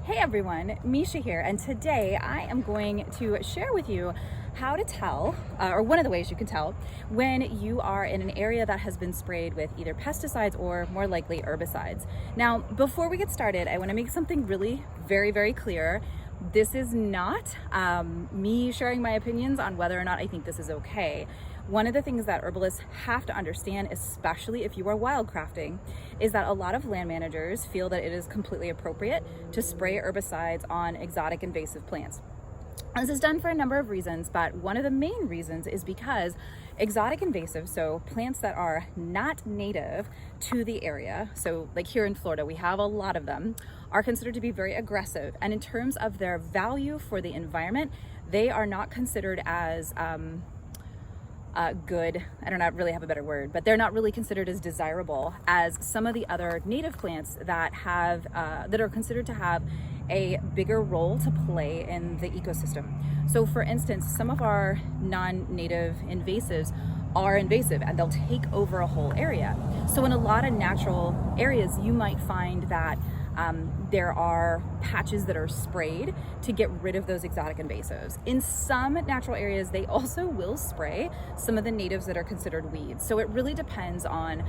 Hey everyone, Misha here, and today I am going to share with you how to tell, or one of the ways you can tell, when you are in an area that has been sprayed with either pesticides or more likely herbicides. Now, before we get started, I want to make something really very clear. This is not me sharing my opinions on whether or not I think this is okay. One of the things that herbalists have to understand, especially if you are wildcrafting, is that a lot of land managers feel that it is completely appropriate to spray herbicides on exotic invasive plants. This is done for a number of reasons, but one of the main reasons is because exotic invasives, so plants that are not native to the area, so like here in Florida, we have a lot of them, are considered to be very aggressive. And in terms of their value for the environment, they are not considered as good, I don't really have a better word, but they're not really considered as desirable as some of the other native plants that have that are considered to have a bigger role to play in the ecosystem. So for instance, some of our non-native invasives are invasive and they'll take over a whole area. So in a lot of natural areas, you might find that there are patches that are sprayed to get rid of those exotic invasives. In some natural areas, they also will spray some of the natives that are considered weeds. So it really depends on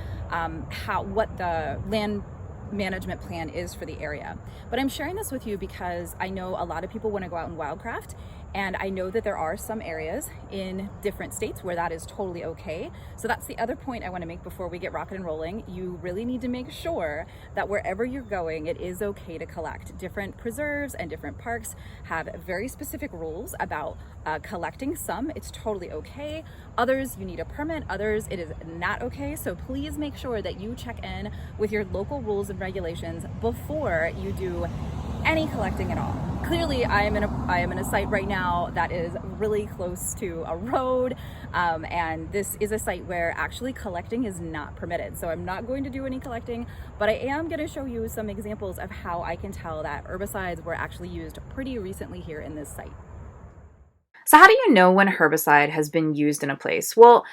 what the land management plan is for the area. But I'm sharing this with you because I know a lot of people want to go out and wildcraft, and I know that there are some areas in different states where that is totally okay. So that's the other point I want to make before we get rocking and rolling. You really need to make sure that wherever you're going, it is okay to collect. Different preserves and different parks have very specific rules about collecting. Some, it's totally okay. Others, you need a permit. Others, it is not okay. So please make sure that you check in with your local rules and regulations before you do any collecting at all. Clearly, I am in a site right now that is really close to a road, and this is a site where actually collecting is not permitted. So I'm not going to do any collecting, but I am going to show you some examples of how I can tell that herbicides were actually used pretty recently here in this site. So how do you know when a herbicide has been used in a place? Well,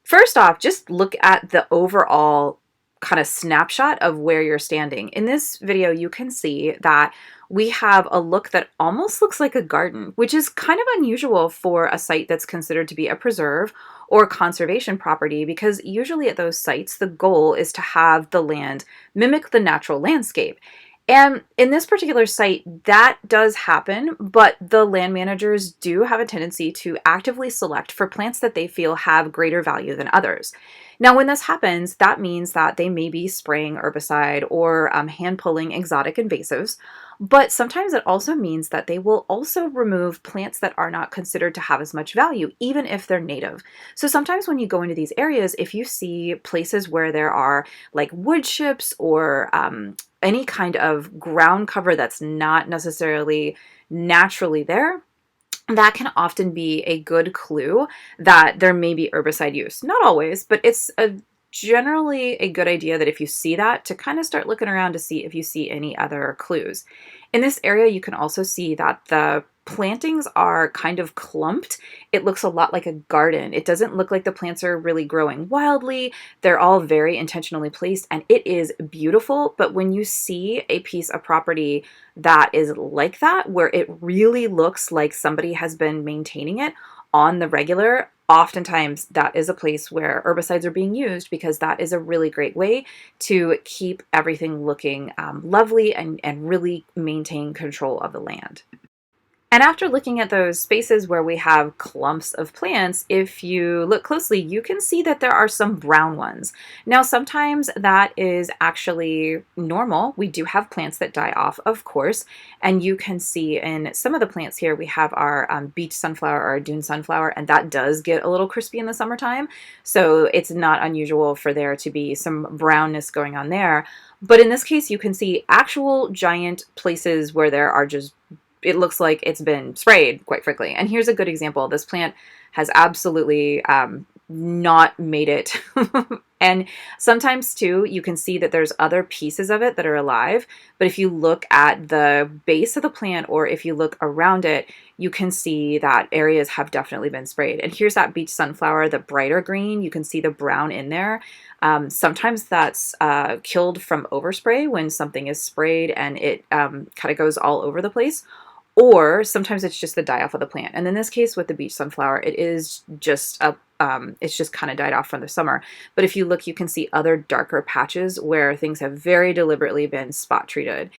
first off, just look at the overall kind of snapshot of where you're standing. In this video, you can see that we have a look that almost looks like a garden, which is kind of unusual for a site that's considered to be a preserve or conservation property, because usually at those sites, the goal is to have the land mimic the natural landscape. And in this particular site, that does happen, but the land managers do have a tendency to actively select for plants that they feel have greater value than others. Now, when this happens, that means that they may be spraying herbicide or hand pulling exotic invasives, but sometimes it also means that they will also remove plants that are not considered to have as much value, even if they're native. So sometimes when you go into these areas, if you see places where there are like wood chips or any kind of ground cover that's not necessarily naturally there, that can often be a good clue that there may be herbicide use. Not always, but it's generally a good idea that if you see that, to kind of start looking around to see if you see any other clues. In this area, you can also see that the plantings are kind of clumped. It looks a lot like a garden. It doesn't look like the plants are really growing wildly. They're all very intentionally placed, and it is beautiful. But when you see a piece of property that is like that, where it really looks like somebody has been maintaining it on the regular, oftentimes that is a place where herbicides are being used, because that is a really great way to keep everything looking lovely and really maintain control of the land. And after looking at those spaces where we have clumps of plants, if you look closely, you can see that there are some brown ones. Now, sometimes that is actually normal. We do have plants that die off, of course, and you can see in some of the plants here, we have our beach sunflower or our dune sunflower, and that does get a little crispy in the summertime. So it's not unusual for there to be some brownness going on there. But in this case, you can see actual giant places where there are just, it looks like it's been sprayed, quite frankly. And here's a good example. This plant has absolutely not made it. And sometimes too, you can see that there's other pieces of it that are alive, but if you look at the base of the plant or if you look around it, you can see that areas have definitely been sprayed. And here's that beach sunflower, the brighter green. You can see the brown in there. Sometimes that's killed from overspray when something is sprayed and it kind of goes all over the place. Or sometimes it's just the die off of the plant. And in this case with the beach sunflower, it is just it's just kind of died off from the summer. But if you look, you can see other darker patches where things have very deliberately been spot treated.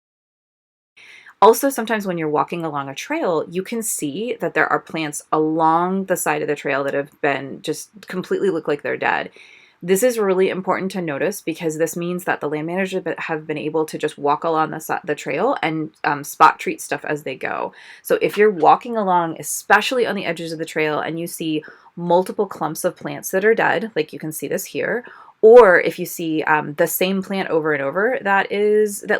Also, sometimes when you're walking along a trail, you can see that there are plants along the side of the trail that have been just completely look like they're dead. This is really important to notice because this means that the land managers have been able to just walk along the trail and spot treat stuff as they go. So if you're walking along, especially on the edges of the trail, and you see multiple clumps of plants that are dead, like you can see this here, or if you see the same plant over and over that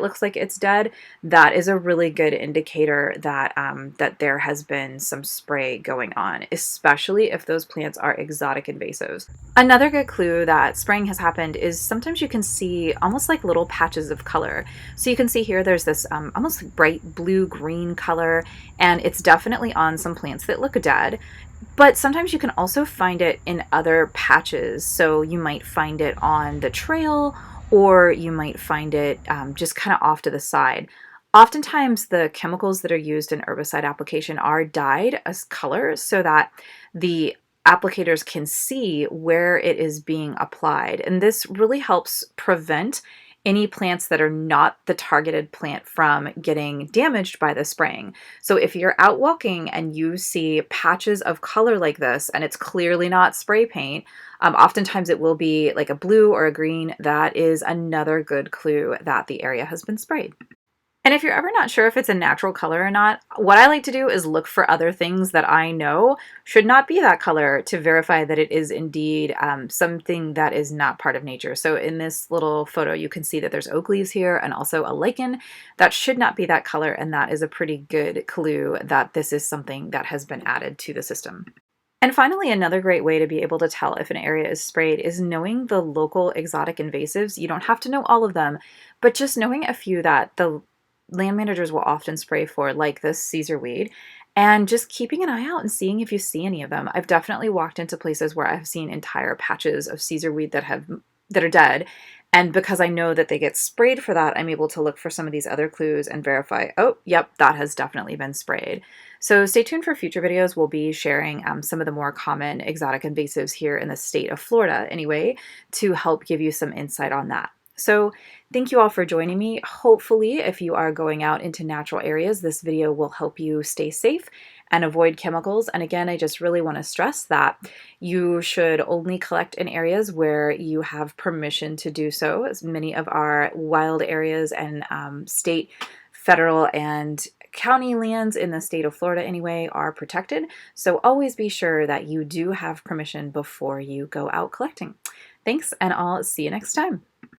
looks like it's dead, that is a really good indicator that that there has been some spray going on, especially if those plants are exotic invasives. Another good clue that spraying has happened is sometimes you can see almost like little patches of color. So you can see here there's this almost bright blue-green color, and it's definitely on some plants that look dead. But sometimes you can also find it in other patches. So you might find it on the trail, or you might find it just kind of off to the side. Oftentimes the chemicals that are used in herbicide application are dyed as color so that the applicators can see where it is being applied. And this really helps prevent any plants that are not the targeted plant from getting damaged by the spraying. So if you're out walking and you see patches of color like this, and it's clearly not spray paint, oftentimes it will be like a blue or a green. That is another good clue that the area has been sprayed. And if you're ever not sure if it's a natural color or not, what I like to do is look for other things that I know should not be that color to verify that it is indeed something that is not part of nature. So in this little photo, you can see that there's oak leaves here and also a lichen that should not be that color, and that is a pretty good clue that this is something that has been added to the system. And finally, another great way to be able to tell if an area is sprayed is knowing the local exotic invasives. You don't have to know all of them, but just knowing a few that the land managers will often spray for, like this Caesar weed, and just keeping an eye out and seeing if you see any of them. I've definitely walked into places where I've seen entire patches of Caesar weed that are dead, and because I know that they get sprayed for that, I'm able to look for some of these other clues and verify, oh, yep, that has definitely been sprayed. So stay tuned for future videos. We'll be sharing some of the more common exotic invasives here in the state of Florida anyway, to help give you some insight on that. So thank you all for joining me. Hopefully, if you are going out into natural areas, this video will help you stay safe and avoid chemicals. And again, I just really want to stress that you should only collect in areas where you have permission to do so, as many of our wild areas and state, federal, and county lands in the state of Florida anyway are protected. So always be sure that you do have permission before you go out collecting. Thanks, and I'll see you next time.